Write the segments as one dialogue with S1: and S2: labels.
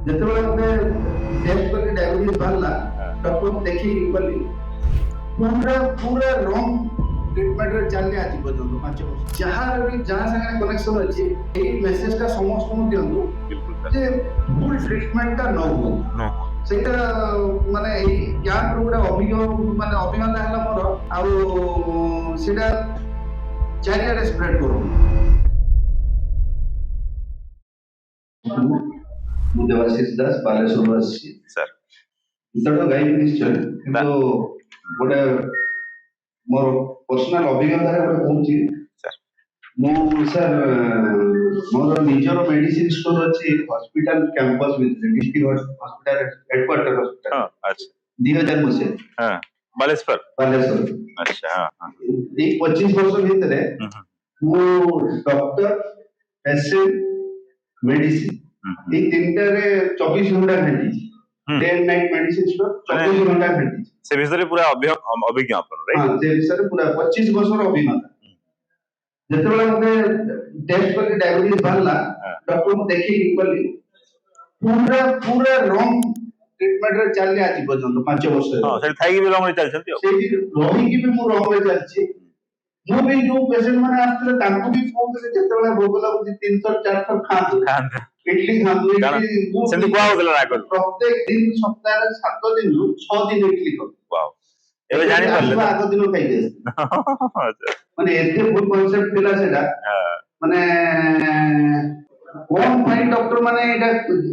S1: ଯେତେବେଳେ ମତେ ଟେଷ୍ଟ କଲି ଡାଇବେଟିସ୍ ବାହାରିଲା ଡକ୍ଟରଙ୍କୁ ଦେଖିକି କଲି ପୁରା ପୁରା ରଙ୍ଗ ट्रिटमेंट रे चलने आज पर्यंत 5 वर्ष जहां भी जहां संगे कनेक्शन अछि एई मेसेज का समस्त को दियंतु जे फुल ट्रीटमेंट का न हो सेटा माने एई कैंप रो अभियोग माने अभिज्ञता हला मोर आ सेटा चारियाडे स्प्रेड करू मुदेवाशीष दास बालेश्वर सर इतना गाई निश्चय किंतु गोटे मोर पर्सनल अभिज्ञता कहूँ सर मोर निजर मेडिसिन स्टोर अच्छी hospital campus district hospital headquarter hospital
S2: अच्छा
S1: 2000 मसीहा
S2: बालेश्वर
S1: बालेश्वर
S2: अच्छा
S1: ये 25 वर्ष भीतर मु डॉक्टर पेशेंट मेडिसिन ये तीनटा रे 24 घंटा घंटी day and night medicine store 24 घंटा घंटी
S2: से विषय पूरा अभिज्ञ अपन राइट
S1: हां से विषय पूरा 25 वर्ष रो अभिज्ञता ଯେତେବେଳେ ମତେ ଟେଷ୍ଟ କଲି ଡାଇବେଟିସ୍ ବାହାରିଲା ଡକ୍ଟରଙ୍କୁ ଦେଖିକି କଲି ପୁରା ପୁରା ରଙ୍ଗ ଟ୍ରିଟମେଣ୍ଟ ରେ ଚାଲିଲି ଆଜି ପର୍ଯ୍ୟନ୍ତ 5 ବର୍ଷ
S2: ହଁ ସେଠି ଥାଇକି ବି ରଙ୍ଗରେ ଚାଲିଛନ୍ତି
S1: ସେଇଠି ରହିକି ବି ମୁଁ ରଙ୍ଗରେ ଚାଲିଛି ମୁଁ ବି ଯୋଉ ପେସେଣ୍ଟ ମାନେ ଆସିଥିଲେ ତାଙ୍କୁ ବି କହୁଥିଲି ଯେତେବେଳେ ଭୋଗ ଲାଗୁଛି 3 ଥର 4 ଥର ଖାଆନ୍ତୁ ଇଡଲି ଖାଆନ୍ତୁ ଇଡଲି
S2: ସେମିତି କୁହା ହଉଥିଲା ନା
S1: ପ୍ରତ୍ୟେକ ଦିନ ସପ୍ତାହରେ 7 ଦିନରୁ 6 ଦିନ ଇଡଲି ଖାଉ
S2: ୱାଓ ଏବେ ଜାଣି ପାରିଲେ
S1: ଆଗ ଦିନ ଖାଇକି ମାନେ ଏତେ ଭୁଲ କନସେପ୍ଟ ଥିଲା ସେଟା ମାନେ କୋन ପାଇଁ ଡକ୍ଟର ମାନେ ଏଟା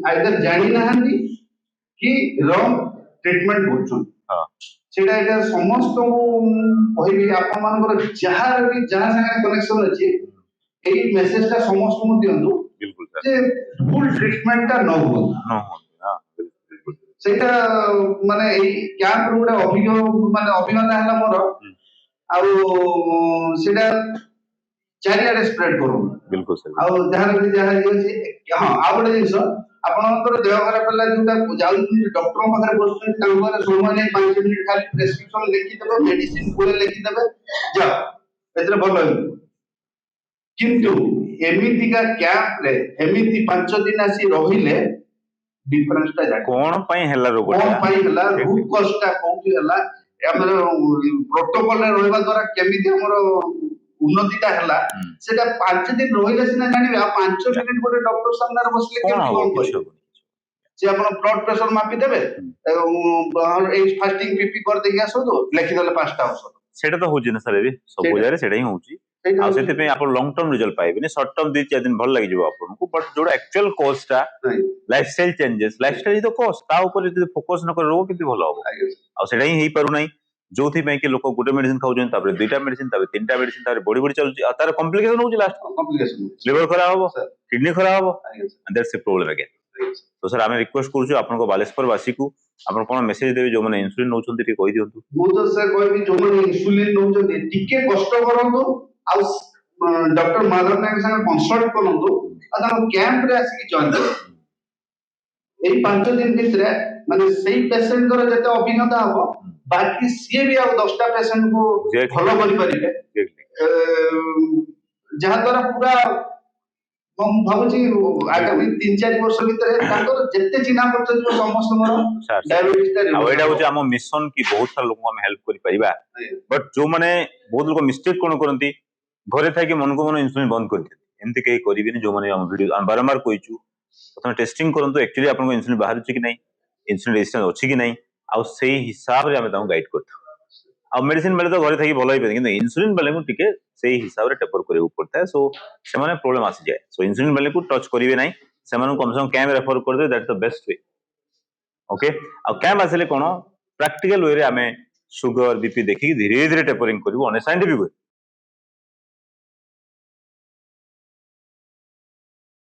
S1: ଆଇଦର ଜାଣି ନାହାନ୍ତି କି ରଙ୍ଗ ଟ୍ରିଟमेंट କରୁଛନ୍ତି ସେଟା ଏଟା ସମସ୍ତଙ୍କୁ କହିବି ଆପଣ ମାନଙ୍କର ଯାହାର ବି ଯାହା ସାଙ୍ଗରେ କନେକ୍ସନ ଅଛି ଏଇ ମେସେଜ ଟା ସମସ୍ତଙ୍କୁ ଦିଅନ୍ତୁ ଯେ ଫୁଲ ଟ୍ରିଟमेंट ଟା ନ ହୁଅ ସେଇଟା ମାନେ ଏଇ କ୍ୟାମ୍ପ ରୁ ଗୋଟେ ଅଭିଜ୍ଞତା ହେଲା ମୋର ଆଉ ସେଟା ଚାରିଆଡେ ସ୍ପ୍ରେଡ କରୁ
S2: बिल्कुल सही
S1: ଆଉ ଯାହାର ବି ଯାହା ଅଛି ହଁ ଆଉ ଗୋଟେ ଜିନିଷ ଆପଣଙ୍କର ଦେହ ଖରାପ ହେଲା ଯୋଉଟା ଯାଉଛନ୍ତି ଡକ୍ଟରଙ୍କ ପାଖରେ ବସୁଛନ୍ତି ତାଙ୍କ ପାଖରେ ସମୟ ନେଇ 5 ମିନିଟ ଖାଲି ପ୍ରେସକ୍ରିପସନ ଲେଖିଦେବେ ମେଡିସିନ ପୁଳେ ଲେଖିଦେବେ ଯାଅ ଏଥିରେ ଭଲ ହେଇଯିବ କିନ୍ତୁ ଏମିତିକା କ୍ୟାମ୍ପ ରେ ଏମିତି 5 ଦିନ ଆସି ରହିଲେ डिफरेंस टा जाए
S2: कोन पई हला रोग
S1: कोन पई हला रूट कॉज टा कोठी हला हमर प्रोटोकॉल रे रहबा द्वारा केमिति हमर उन्नति टा हला सेटा 5 दिन रहिले सिना जानिबे आ 5 मिनिट गोटे डॉक्टर सामने रे बसले केमिति कोन करियो जे अपन ब्लड प्रेशर मापी देबे ए फास्टिंग पीपी कर देके आसो तो लिखि देले 5टा औषध
S2: सेटा तो होजी ना सर भी सब बुझारे सेटा ही होची आ सेते पे आपण लॉन्ग टर्म रिजल्ट पाइबे शॉर्ट टर्म 2-4 दिन भल लागि जबो आपन को बट जोड़ा एक्चुअल कॉज टा लाइफस्टाइल चेंजेस लाइफस्टाइल तो कॉज ता ऊपर जदी फोकस न कर रोग किति भल हो आ सेटा ही पारु नै जोथि पे कि लोक गुटे मेडिसिन खाउजन तापर दुईटा मेडिसिन तापर तीनटा मेडिसिन तापर बड़ी बड़ी चलुची आ तार कॉम्प्लिकेशन होची लास्ट
S1: कॉम्प्लिकेशन
S2: लिवर खराब हो किडनी खराब हो and that's a problem again तो सर आमे रिक्वेस्ट करू आपन को बालेश्वर वासी को आपन कोन मेसेज देबे जो माने इंसुलिन नउचंती टी कहि दियंतु
S1: मु तो सर कहबी जो माने इंसुलिन नउचंती टिके कष्ट करंतु आ डॉक्टर माधव नायक संग कंसल्ट करंतु आ ता कैंप रे आसी जॉइन कर एई 5 दिन भितरे माने सेही पेशेंट कर जते अभिज्ञता हबो बाकी सीए भी आ 10टा पेशेंट को फॉलो करि परिबे जहा द्वारा पूरा हम भाबुची आगामी 3-4 वर्ष भीतर ताकर जते चिन्हा पड़छ जो समस्त मोर डायबिटीज ता
S2: आ एडा होची हम मिशन की बहुत सारा लोग हम हेल्प करि परिबा बट जो माने बहुत लोग मिस्टेक कोन करंती घरे थाई कि मन को मन इंसुलिन बंद कर दे एमती कई करिबिनी जो माने हम वीडियो बारंबार कहिचु प्रथम टेस्टिंग करंतु एक्चुअली आपन को इंसुलिन बाहर कि नहीं इंसुलिन रेजिस्टेंस अछि कि नहीं आ सेही हिसाब रे हम ताऊ गाइड करथु आ मेडिसिन बेले तो घरे थाई भलो होई किंतु इंसुलिन बेले को टिके सेही हिसाब रे टेपर करियो पड़ता है सो से माने प्रॉब्लम आसी जाए सो इंसुलिन बेले को टच करिवे नहीं से माने कम से कम कैम रेफर कर दे that's the best way okay आ कैम आसले कोन प्रैक्टिकल वे रे हमें शुगर बीपी देखि धीरे धीरे टेपरिंग करिवो अन साइंटिफिक वे